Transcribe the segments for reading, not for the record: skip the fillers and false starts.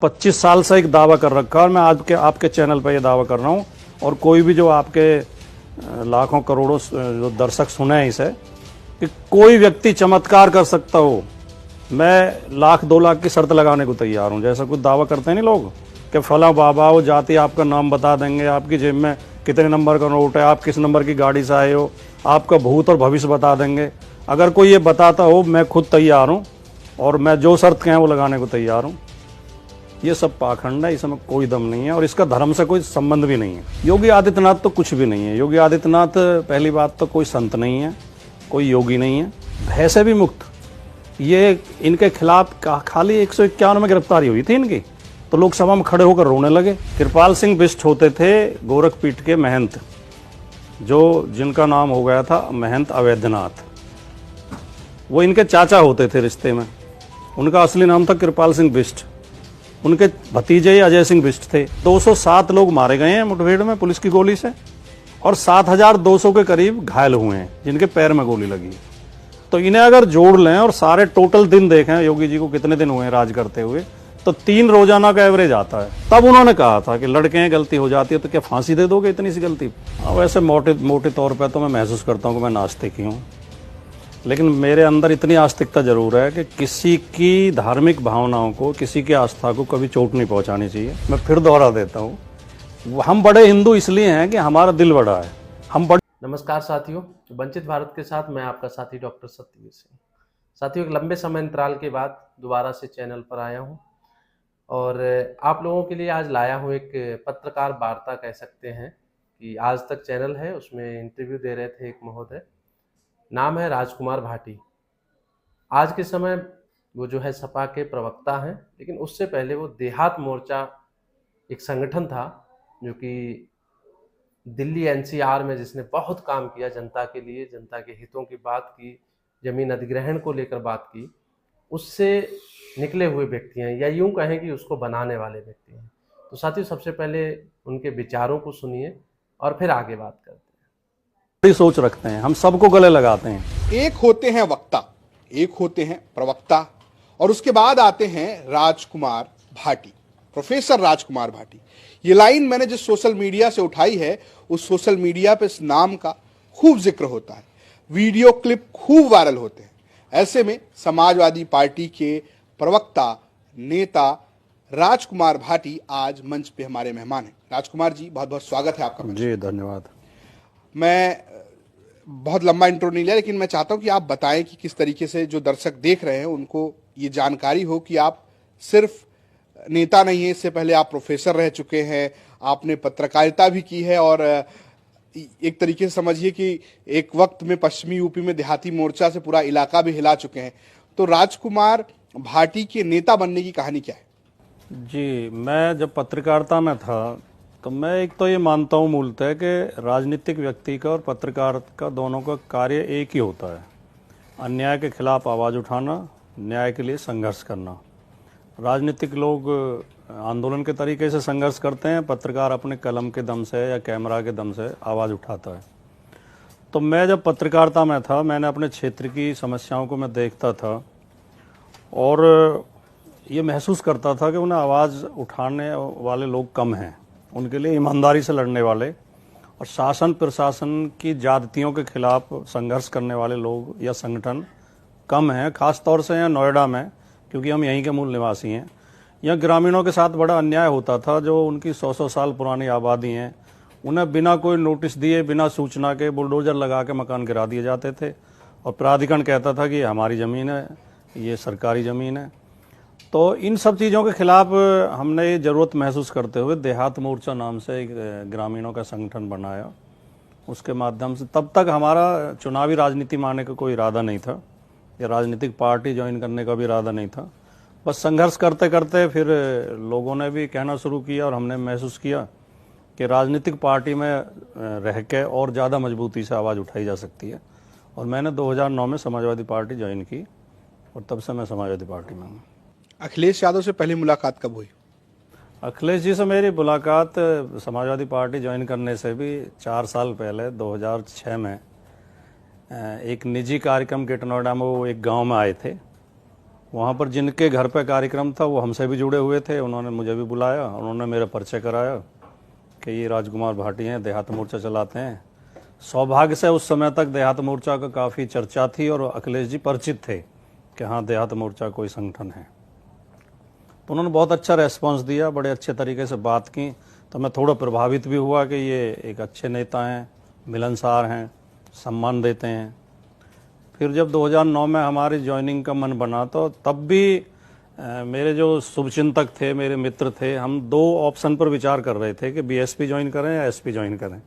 25 साल से एक दावा कर रखा है और मैं आज के आपके चैनल पर ये दावा कर रहा हूँ और कोई भी जो आपके लाखों करोड़ों जो दर्शक सुने हैं इसे कि कोई व्यक्ति चमत्कार कर सकता हो, मैं 1,00,000 2 लाख की शर्त लगाने को तैयार हूँ। जैसा कुछ दावा करते हैं नहीं लोग कि फला बाबा वो जाति आपका नाम बता देंगे, आपकी जेब में कितने नंबर का नोट है, आप किस नंबर की गाड़ी से आए हो, आपका भूत और भविष्य बता देंगे। अगर कोई ये बताता हो मैं खुद तैयार हूँ और मैं जो शर्त कहें वो लगाने को तैयार हूँ। ये सब पाखंड है, इसमें कोई दम नहीं है और इसका धर्म से कोई संबंध भी नहीं है। योगी आदित्यनाथ तो कुछ भी नहीं है। योगी आदित्यनाथ पहली बात तो कोई संत नहीं है, कोई योगी नहीं है, भय से भी मुक्त। ये इनके खिलाफ खाली 151 में गिरफ्तारी हुई थी इनकी, तो लोकसभा में खड़े होकर रोने लगे। कृपाल सिंह बिष्ट होते थे गोरखपीठ के महंत, जो जिनका नाम हो गया था महंत अवैधनाथ। वो इनके चाचा होते थे रिश्ते में, उनका असली नाम था कृपाल सिंह बिष्ट। उनके भतीजे अजय सिंह बिष्ट थे। 207 लोग मारे गए हैं मुठभेड़ में पुलिस की गोली से और 7,200 के करीब घायल हुए हैं जिनके पैर में गोली लगी। तो इन्हें अगर जोड़ लें और सारे टोटल दिन देखें योगी जी को कितने दिन हुए हैं राज करते हुए, तो 3 रोजाना का एवरेज आता है। तब उन्होंने कहा था कि लड़के हैं, गलती हो जाती है तो क्या फांसी दे दोगे इतनी सी गलती। वैसे मोटे तौर पर तो मैं महसूस करता हूँ कि मैं नास्तिक ही हूँ, लेकिन मेरे अंदर इतनी आस्तिकता जरूर है कि किसी की धार्मिक भावनाओं को, किसी की आस्था को कभी चोट नहीं पहुंचानी चाहिए। मैं फिर दोहरा देता हूँ, हम बड़े हिंदू इसलिए हैं कि हमारा दिल बड़ा है। हम बड़े। नमस्कार साथियों, वंचित भारत के साथ मैं आपका साथी डॉक्टर सत्यवीर सिंह। साथियों, एक लंबे समय अंतराल के बाद दोबारा से चैनल पर आया हूँ और आप लोगों के लिए आज लाया हूँ एक पत्रकार वार्ता कह सकते हैं कि आज तक चैनल है, उसमें इंटरव्यू दे रहे थे एक महोदय, नाम है राजकुमार भाटी। आज के समय वो जो है सपा के प्रवक्ता हैं, लेकिन उससे पहले वो देहात मोर्चा एक संगठन था जो कि दिल्ली एनसीआर में जिसने बहुत काम किया जनता के लिए, जनता के हितों की बात की, जमीन अधिग्रहण को लेकर बात की, उससे निकले हुए व्यक्ति हैं या यूं कहें कि उसको बनाने वाले व्यक्ति हैं। तो साथियों, सबसे पहले उनके विचारों को सुनिए और फिर आगे बात करते हैं। बड़ी सोच रखते हैं, हम सबको गले लगाते हैं। एक होते हैं वक्ता, एक होते हैं प्रवक्ता और उसके बाद आते हैं राजकुमार भाटी, प्रोफेसर राजकुमार भाटी। ये लाइन मैंने जिस सोशल मीडिया से उठाई है उस सोशल मीडिया पे इस नाम का खूब जिक्र होता है, वीडियो क्लिप खूब वायरल होते हैं। ऐसे में समाजवादी पार्टी के प्रवक्ता नेता राजकुमार भाटी आज मंच पे हमारे मेहमान हैं। राजकुमार जी, बहुत बहुत स्वागत है आपका। जी धन्यवाद। मैं बहुत लंबा इंट्रो नहीं लिया, लेकिन मैं चाहता हूं कि आप बताएं कि किस तरीके से जो दर्शक देख रहे हैं उनको ये जानकारी हो कि आप सिर्फ नेता नहीं हैं, इससे पहले आप प्रोफेसर रह चुके हैं, आपने पत्रकारिता भी की है और एक तरीके से समझिए कि एक वक्त में पश्चिमी यूपी में देहाती मोर्चा से पूरा इलाका भी हिला चुके हैं। तो राजकुमार भाटी के नेता बनने की कहानी क्या है? जी, मैं जब पत्रकारिता में था तो मैं एक तो ये मानता हूँ मूलतः कि राजनीतिक व्यक्ति का और पत्रकार का दोनों का कार्य एक ही होता है, अन्याय के खिलाफ आवाज़ उठाना, न्याय के लिए संघर्ष करना। राजनीतिक लोग आंदोलन के तरीके से संघर्ष करते हैं, पत्रकार अपने कलम के दम से या कैमरा के दम से आवाज़ उठाता है। तो मैं जब पत्रकारिता में था, मैंने अपने क्षेत्र की समस्याओं को मैं देखता था और ये महसूस करता था कि उन्हें आवाज़ उठाने वाले लोग कम हैं, उनके लिए ईमानदारी से लड़ने वाले और शासन प्रशासन की ज्यादतियों के खिलाफ संघर्ष करने वाले लोग या संगठन कम हैं। खास तौर से यहाँ नोएडा में, क्योंकि हम यहीं के मूल निवासी हैं, यहाँ ग्रामीणों के साथ बड़ा अन्याय होता था। जो उनकी 100-100 साल पुरानी आबादी हैं, उन्हें बिना कोई नोटिस दिए, बिना सूचना के बुलडोजर लगा के मकान गिरा दिए जाते थे और प्राधिकरण कहता था कि ये हमारी ज़मीन है, ये सरकारी ज़मीन है। तो इन सब चीज़ों के खिलाफ हमने ये ज़रूरत महसूस करते हुए देहात मोर्चा नाम से एक ग्रामीणों का संगठन बनाया। उसके माध्यम से तब तक हमारा चुनावी राजनीति में आने का कोई इरादा नहीं था या राजनीतिक पार्टी ज्वाइन करने का भी इरादा नहीं था। बस संघर्ष करते करते फिर लोगों ने भी कहना शुरू किया और हमने महसूस किया कि राजनीतिक पार्टी में रह के और ज़्यादा मजबूती से आवाज़ उठाई जा सकती है। और मैंने 2009 में समाजवादी पार्टी ज्वाइन की और तब से मैं समाजवादी पार्टी में हूँ। अखिलेश यादव से पहली मुलाकात कब हुई? अखिलेश जी से मेरी मुलाकात समाजवादी पार्टी ज्वाइन करने से भी 4 साल पहले 2006 में एक निजी कार्यक्रम के नोएडा में वो एक गांव में आए थे वहाँ पर जिनके घर पे कार्यक्रम था वो हमसे भी जुड़े हुए थे, उन्होंने मुझे भी बुलाया, उन्होंने मेरा परिचय कराया कि ये राजकुमार भाटी हैं, देहात मोर्चा चलाते हैं। सौभाग्य से उस समय तक देहात मोर्चा का काफ़ी चर्चा थी और अखिलेश जी परिचित थे कि हाँ देहात मोर्चा कोई संगठन है। तो उन्होंने बहुत अच्छा रेस्पॉन्स दिया, बड़े अच्छे तरीके से बात की, तो मैं थोड़ा प्रभावित भी हुआ कि ये एक अच्छे नेता हैं, मिलनसार हैं, सम्मान देते हैं। फिर जब 2009 में हमारी ज्वाइनिंग का मन बना तो तब भी मेरे जो शुभचिंतक थे, मेरे मित्र थे, हम 2 ऑप्शन पर विचार कर रहे थे कि बीएसपी ज्वाइन करें या एसपी ज्वाइन करें।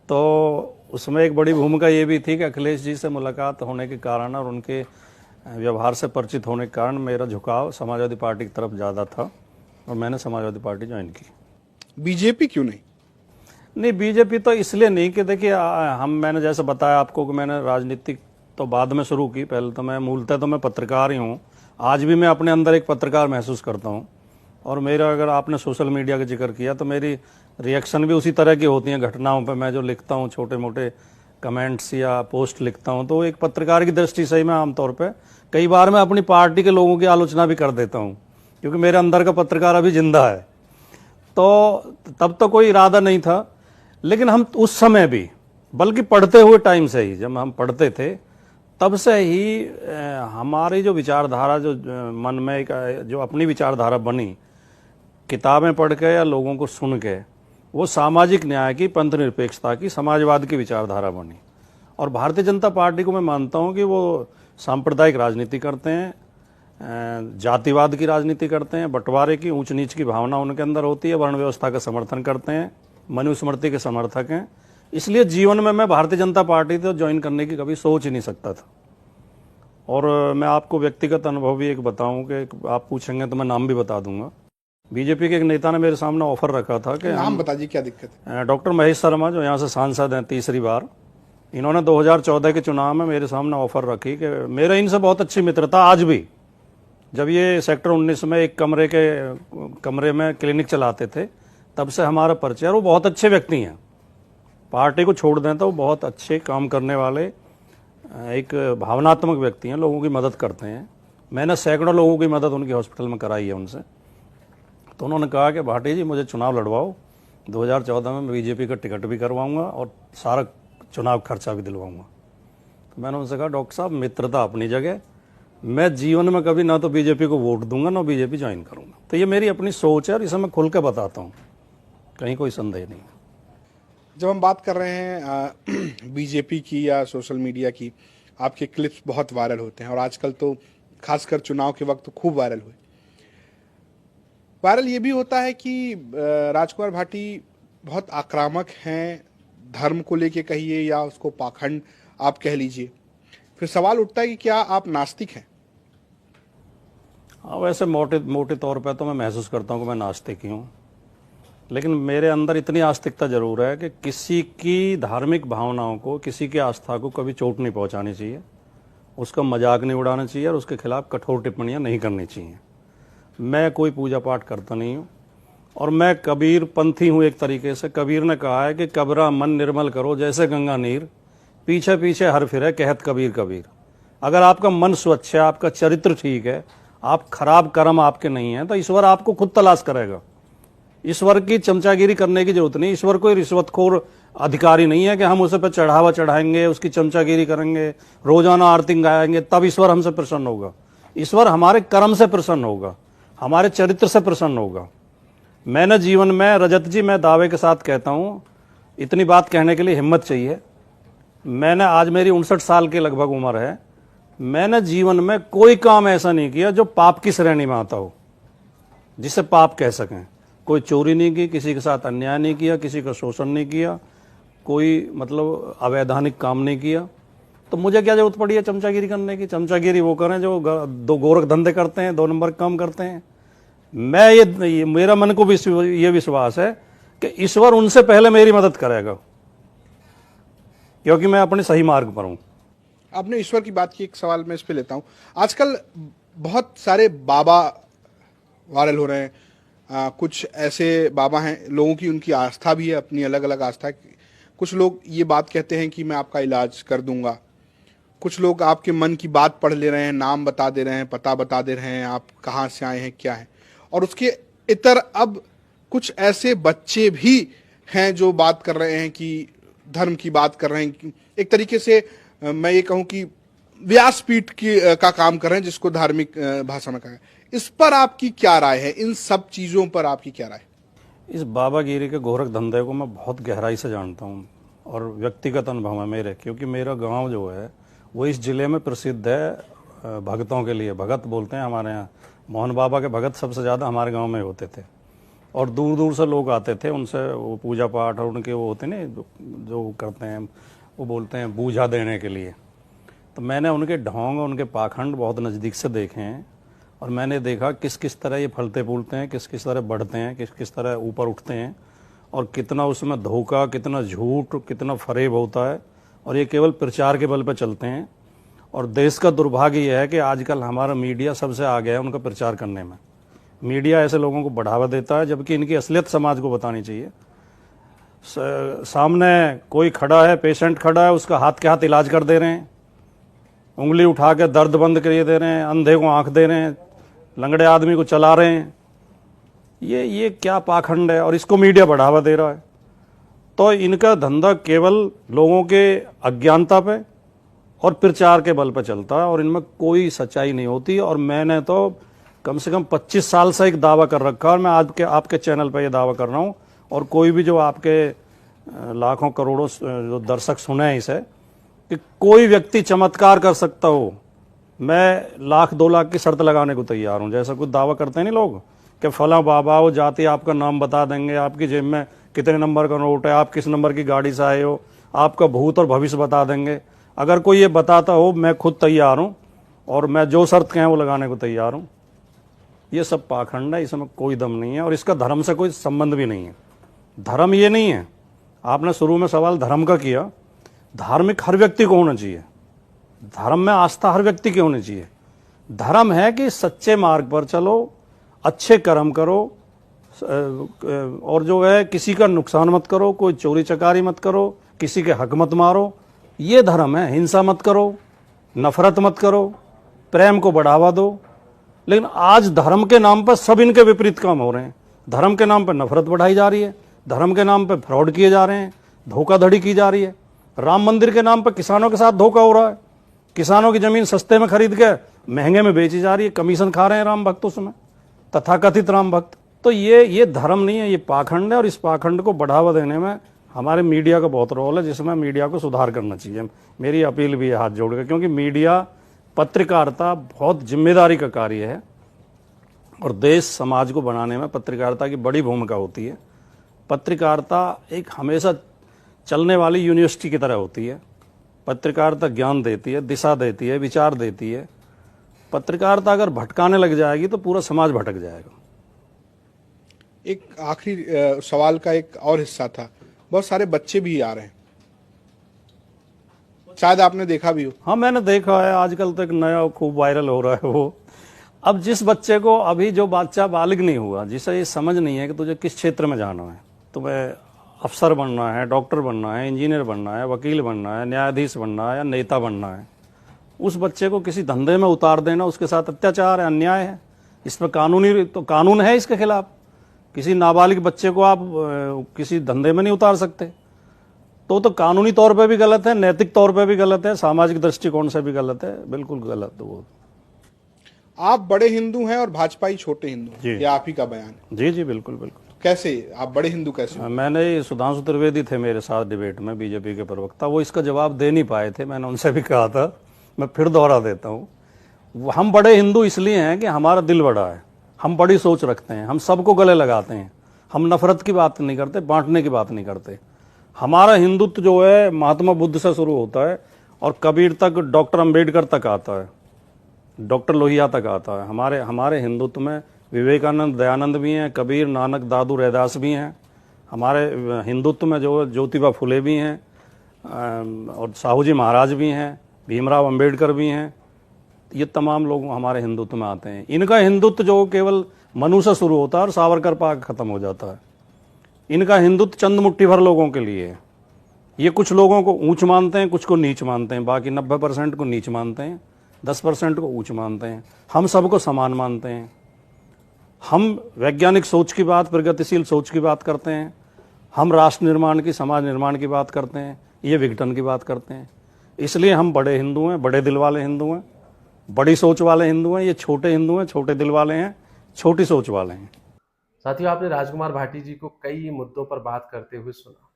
तो उसमें एक बड़ी भूमिका ये भी थी कि अखिलेश जी से मुलाकात होने के कारण और उनके व्यवहार से परिचित होने के कारण मेरा झुकाव समाजवादी पार्टी की तरफ ज़्यादा था और मैंने समाजवादी पार्टी ज्वाइन की। बीजेपी क्यों नहीं? नहीं, बीजेपी तो इसलिए नहीं कि देखिए मैंने जैसे बताया आपको कि मैंने राजनीतिक तो बाद में शुरू की, पहले तो मैं मूलतः तो मैं पत्रकार ही हूँ। आज भी मैं अपने अंदर एक पत्रकार महसूस करता हूँ और मेरा, अगर आपने सोशल मीडिया का जिक्र किया तो मेरी रिएक्शन भी उसी तरह की होती हैं घटनाओं पर। मैं जो लिखता हूँ, छोटे मोटे कमेंट्स या पोस्ट लिखता हूँ, तो एक पत्रकार की दृष्टि से ही मैं आमतौर पर कई बार मैं अपनी पार्टी के लोगों की आलोचना भी कर देता हूँ, क्योंकि मेरे अंदर का पत्रकार अभी जिंदा है। तो तब तो कोई इरादा नहीं था, लेकिन हम उस समय भी, बल्कि पढ़ते हुए टाइम से ही, जब हम पढ़ते थे तब से ही हमारी जो विचारधारा, जो मन में एक जो अपनी विचारधारा बनी, किताबें पढ़ के या लोगों को सुन के, वो सामाजिक न्याय की, पंथ निरपेक्षता की, समाजवाद की विचारधारा बनी। और भारतीय जनता पार्टी को मैं मानता हूँ कि वो सांप्रदायिक राजनीति करते हैं, जातिवाद की राजनीति करते हैं, बंटवारे की, ऊंच नीच की भावना उनके अंदर होती है, वर्ण व्यवस्था का समर्थन करते हैं, मनुस्मृति के समर्थक हैं। इसलिए जीवन में मैं भारतीय जनता पार्टी तो ज्वाइन करने की कभी सोच ही नहीं सकता था। और मैं आपको व्यक्तिगत अनुभव भी एक बताऊं कि आप पूछेंगे तो मैं नाम भी बता दूंगा। बीजेपी के एक नेता ने मेरे सामने ऑफर रखा था कि नाम बता दीजिए, क्या दिक्कत है? डॉक्टर महेश शर्मा, जो यहाँ से सांसद हैं तीसरी बार, इन्होंने 2014 के चुनाव में मेरे सामने ऑफर रखी कि मेरा इनसे बहुत अच्छी मित्रता आज भी, जब ये सेक्टर 19 में एक कमरे में क्लिनिक चलाते थे, तब से हमारा परिचय। और वो बहुत अच्छे व्यक्ति हैं, पार्टी को छोड़ दें तो वो बहुत अच्छे काम करने वाले, एक भावनात्मक व्यक्ति हैं, लोगों की मदद करते हैं। मैंने सैकड़ों लोगों की मदद उनके हॉस्पिटल में कराई है उनसे। तो उन्होंने कहा कि भाटी जी मुझे चुनाव लड़वाओ, 2014 में मैं बीजेपी का टिकट भी करवाऊंगा और सारा चुनाव खर्चा भी दिलवाऊंगा। तो मैंने उनसे कहा, डॉक्टर साहब मित्रता अपनी जगह, मैं जीवन में कभी ना तो बीजेपी को वोट दूंगा ना बीजेपी ज्वाइन करूंगा। तो ये मेरी अपनी सोच है और इसे मैं खुल के बताता हूँ, कहीं कोई संदेह नहीं। जब हम बात कर रहे हैं बीजेपी की या सोशल मीडिया की, आपके क्लिप्स बहुत वायरल होते हैं और आजकल तो खासकर चुनाव के वक्त तो खूब वायरल हुए। वायरल ये भी होता है कि राजकुमार भाटी बहुत आक्रामक हैं, धर्म को लेके कहिए या उसको पाखंड आप कह लीजिए। फिर सवाल उठता है कि क्या आप नास्तिक हैं? हाँ, वैसे मोटे तौर पे तो मैं महसूस करता हूँ कि मैं नास्तिक ही हूँ, लेकिन मेरे अंदर इतनी आस्तिकता जरूर है कि किसी की धार्मिक भावनाओं को, किसी की आस्था को कभी चोट नहीं पहुँचानी चाहिए, उसका मजाक नहीं उड़ाना चाहिए और उसके खिलाफ कठोर टिप्पणियाँ नहीं करनी चाहिए। मैं कोई पूजा पाठ करता नहीं हूँ और मैं कबीर पंथी हूँ एक तरीके से। कबीर ने कहा है कि कबरा मन निर्मल करो जैसे गंगा नीर, पीछे पीछे हर फिरे कहत कबीर कबीर। अगर आपका मन स्वच्छ है, आपका चरित्र ठीक है, आप खराब कर्म आपके नहीं हैं, तो ईश्वर आपको खुद तलाश करेगा। ईश्वर की चमचागिरी करने की जरूरत नहीं। ईश्वर कोई रिश्वतखोर अधिकारी नहीं है कि हम उसे पे चढ़ावा चढ़ाएंगे, उसकी चमचागिरी करेंगे, रोजाना आरती गाएंगे तब ईश्वर हमसे प्रसन्न होगा। ईश्वर हमारे कर्म से प्रसन्न होगा, हमारे चरित्र से प्रसन्न होगा। मैंने जीवन में, रजत जी मैं दावे के साथ कहता हूं, इतनी बात कहने के लिए हिम्मत चाहिए। मैंने, आज मेरी 59 साल की लगभग उम्र है, मैंने जीवन में कोई काम ऐसा नहीं किया जो पाप की श्रेणी में आता हो, जिसे पाप कह सकें। कोई चोरी नहीं की, किसी के साथ अन्याय नहीं किया, किसी का शोषण नहीं किया, कोई मतलब अवैधानिक काम नहीं किया। तो मुझे क्या जरूरत पड़ी है चमचागिरी करने की? चमचागिरी वो करें जो दो गोरख धंधे करते हैं, 2 नंबर काम करते हैं। मैं ये मेरा मन को भी ये विश्वास है कि ईश्वर उनसे पहले मेरी मदद करेगा, क्योंकि मैं अपने सही मार्ग पर हूं। आपने ईश्वर की बात की, एक सवाल मैं इस पे लेता हूं। आजकल बहुत सारे बाबा वायरल हो रहे हैं। कुछ ऐसे बाबा हैं, लोगों की उनकी आस्था भी है, अपनी अलग अलग आस्था। कुछ लोग ये बात कहते हैं कि मैं आपका इलाज कर दूंगा, कुछ लोग आपके मन की बात पढ़ ले रहे हैं, नाम बता दे रहे हैं, पता बता दे रहे हैं, आप कहाँ से आए हैं, क्या है। और उसके इतर अब कुछ ऐसे बच्चे भी हैं जो बात कर रहे हैं कि धर्म की बात कर रहे हैं कि एक तरीके से मैं ये कहूँ कि व्यासपीठ की का काम कर रहे हैं, जिसको धार्मिक भाषा में कहा है। इस पर आपकी क्या राय है? इन सब चीज़ों पर आपकी क्या राय है? इस बाबागिरी के गोरख धंधे को मैं बहुत गहराई से जानता हूँ और व्यक्तिगत अनुभव है मेरे, क्योंकि मेरा गांव जो है वो इस जिले में प्रसिद्ध है भगतों के लिए। भगत बोलते हैं हमारे यहाँ, मोहन बाबा के भगत सबसे ज़्यादा हमारे गांव में होते थे और दूर दूर से लोग आते थे, उनसे वो पूजा पाठ और उनके वो होते हैं जो करते हैं, वो बोलते हैं पूजा देने के लिए। तो मैंने उनके ढोंग, उनके पाखंड बहुत नज़दीक से देखे हैं और मैंने देखा किस किस तरह ये फलते फूलते हैं, किस किस तरह बढ़ते हैं, किस किस तरह ऊपर उठते हैं और कितना उसमें धोखा, कितना झूठ, कितना फरेब होता है और ये केवल प्रचार के बल पर चलते हैं। और देश का दुर्भाग्य यह है कि आजकल हमारा मीडिया सबसे आगे है उनका प्रचार करने में। मीडिया ऐसे लोगों को बढ़ावा देता है जबकि इनकी असलियत समाज को बतानी चाहिए। सामने कोई खड़ा है, पेशेंट खड़ा है, उसका हाथ के हाथ इलाज कर दे रहे हैं, उंगली उठा के दर्द बंद करिए दे रहे हैं, अंधे को आंख दे रहे हैं, लंगड़े आदमी को चला रहे हैं। ये क्या पाखंड है और इसको मीडिया बढ़ावा दे रहा है। तो इनका धंधा केवल लोगों के अज्ञानता पे और प्रचार के बल पे चलता है और इनमें कोई सच्चाई नहीं होती। और मैंने तो कम से कम 25 साल से एक दावा कर रखा है और मैं आज के आपके चैनल पे ये दावा कर रहा हूँ और कोई भी जो आपके लाखों करोड़ों जो दर्शक सुने हैं इसे, कि कोई व्यक्ति चमत्कार कर सकता हो, मैं 1,00,000 2,00,000 की शर्त लगाने को तैयार हूँ। जैसा कुछ दावा करते हैं नहीं लोग कि फला बाबा वो जाति आपका नाम बता देंगे, आपकी जेब में कितने नंबर का नोट है, आप किस नंबर की गाड़ी से आए हो, आपका भूत और भविष्य बता देंगे। अगर कोई ये बताता हो, मैं खुद तैयार हूँ और मैं जो शर्त कहें वो लगाने को तैयार हूँ। ये सब पाखंड है, इसमें कोई दम नहीं है और इसका धर्म से कोई संबंध भी नहीं है। धर्म ये नहीं है, आपने शुरू में सवाल धर्म का किया, धार्मिक हर व्यक्ति को होना चाहिए, धर्म में आस्था हर व्यक्ति की होनी चाहिए। धर्म है कि सच्चे मार्ग पर चलो, अच्छे कर्म करो और जो है किसी का नुकसान मत करो, कोई चोरी चकारी मत करो, किसी के हक मत मारो, ये धर्म है। हिंसा मत करो, नफरत मत करो, प्रेम को बढ़ावा दो। लेकिन आज धर्म के नाम पर सब इनके विपरीत काम हो रहे हैं। धर्म के नाम पर नफरत बढ़ाई जा रही है, धर्म के नाम पर फ्रॉड किए जा रहे हैं, धोखाधड़ी की जा रही है। राम मंदिर के नाम पर किसानों के साथ धोखा हो रहा है, किसानों की जमीन सस्ते में खरीद के महंगे में बेची जा रही है, कमीशन खा रहे हैं राम भक्त उसमें, तथाकथित राम भक्त। तो ये धर्म नहीं है, ये पाखंड है और इस पाखंड को बढ़ावा देने में हमारे मीडिया का बहुत रोल है, जिसमें मीडिया को सुधार करना चाहिए। मेरी अपील भी है हाथ जोड़ के, क्योंकि मीडिया, पत्रकारिता बहुत जिम्मेदारी का कार्य है और देश समाज को बनाने में पत्रकारिता की बड़ी भूमिका होती है। पत्रकारिता एक हमेशा चलने वाली यूनिवर्सिटी की तरह होती है। पत्रकारिता ज्ञान देती है, दिशा देती है, विचार देती है। पत्रकारिता अगर भटकाने लग जाएगी तो पूरा समाज भटक जाएगा। एक आखिरी सवाल का एक और हिस्सा था, बहुत सारे बच्चे भी आ रहे हैं, शायद आपने देखा भी हो। हाँ, मैंने देखा है, आजकल तो एक नया खूब वायरल हो रहा है वो। अब जिस बच्चे को, अभी जो बच्चा बालिग नहीं हुआ, जिसे ये समझ नहीं है कि तुझे किस क्षेत्र में जाना है, तुम्हें अफसर बनना है, डॉक्टर बनना है, इंजीनियर बनना है, वकील बनना है, न्यायाधीश बनना है या नेता बनना है, उस बच्चे को किसी धंधे में उतार देना उसके साथ अत्याचार है, अन्याय है। इस पर कानूनी तो कानून है इसके खिलाफ। किसी नाबालिग बच्चे को आप किसी धंधे में नहीं उतार सकते। तो कानूनी तौर पे भी गलत है, नैतिक तौर पे भी गलत है, सामाजिक दृष्टिकोण से भी गलत है, बिल्कुल गलत है वो। आप बड़े हिंदू हैं और भाजपाई छोटे हिंदू हैं, ये आप ही का बयान है। जी जी, बिल्कुल बिल्कुल। कैसे आप बड़े हिंदू कैसे? मैंने, सुधांशु त्रिवेदी थे मेरे साथ डिबेट में, बीजेपी के प्रवक्ता, वो इसका जवाब दे नहीं पाए थे। मैंने उनसे भी कहा था, मैं फिर दोहरा देता हूँ। हम बड़े हिंदू इसलिए हैं कि हमारा दिल बड़ा है, हम बड़ी सोच रखते हैं, हम सबको गले लगाते हैं, हम नफरत की बात नहीं करते, बांटने की बात नहीं करते। हमारा हिंदुत्व जो है महात्मा बुद्ध से शुरू होता है और कबीर तक, डॉक्टर अंबेडकर तक आता है, डॉक्टर लोहिया तक आता है। हमारे हिंदुत्व में विवेकानंद, दयानंद भी हैं, कबीर, नानक, दादू, रैदास भी हैं। हमारे हिंदुत्व में जो ज्योतिबा फुले भी हैं और साहू जी महाराज भी हैं, भीमराव अंबेडकर भी हैं। ये तमाम लोग हमारे हिंदुत्व में आते हैं। इनका हिंदुत्व जो केवल मनु से शुरू होता है और सावरकर पाक खत्म हो जाता है। इनका हिंदुत्व चंद मुट्ठी भर लोगों के लिए है। ये कुछ लोगों को ऊंच मानते हैं, कुछ को नीच मानते हैं, बाकी 90% को नीच मानते हैं, 10% को ऊंच मानते हैं। हम सबको समान मानते हैं। हम वैज्ञानिक सोच की बात, प्रगतिशील सोच की बात करते हैं। हम राष्ट्र निर्माण की, समाज निर्माण की बात करते हैं, ये विघटन की बात करते हैं। इसलिए हम बड़े हिंदू हैं, बड़े दिल वाले हिंदू हैं, बड़ी सोच वाले हिंदू हैं। ये छोटे हिंदू हैं, छोटे दिल वाले हैं, छोटी सोच वाले हैं। साथियों, आपने राजकुमार भाटी जी को कई मुद्दों पर बात करते हुए सुना।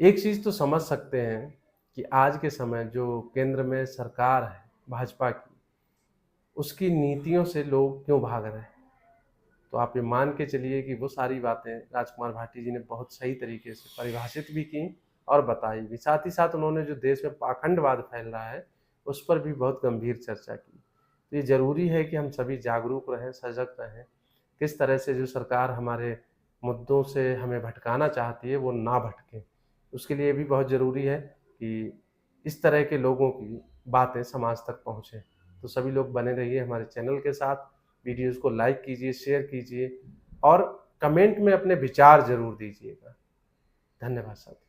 एक चीज तो समझ सकते हैं कि आज के समय जो केंद्र में सरकार है भाजपा की, उसकी नीतियों से लोग क्यों भाग रहे हैं। तो आप ये मान के चलिए कि वो सारी बातें राजकुमार भाटी जी ने बहुत सही तरीके से परिभाषित भी की और बताई भी। साथ ही साथ उन्होंने जो देश में पाखंडवाद फैल रहा है उस पर भी बहुत गंभीर चर्चा की। तो ये ज़रूरी है कि हम सभी जागरूक रहें, सजग रहें। किस तरह से जो सरकार हमारे मुद्दों से हमें भटकाना चाहती है वो ना भटके। उसके लिए भी बहुत ज़रूरी है कि इस तरह के लोगों की बातें समाज तक पहुँचें। तो सभी लोग बने रहिए हमारे चैनल के साथ। वीडियोस को लाइक कीजिए, शेयर कीजिए और कमेंट में अपने विचार ज़रूर दीजिएगा। धन्यवाद साथियों।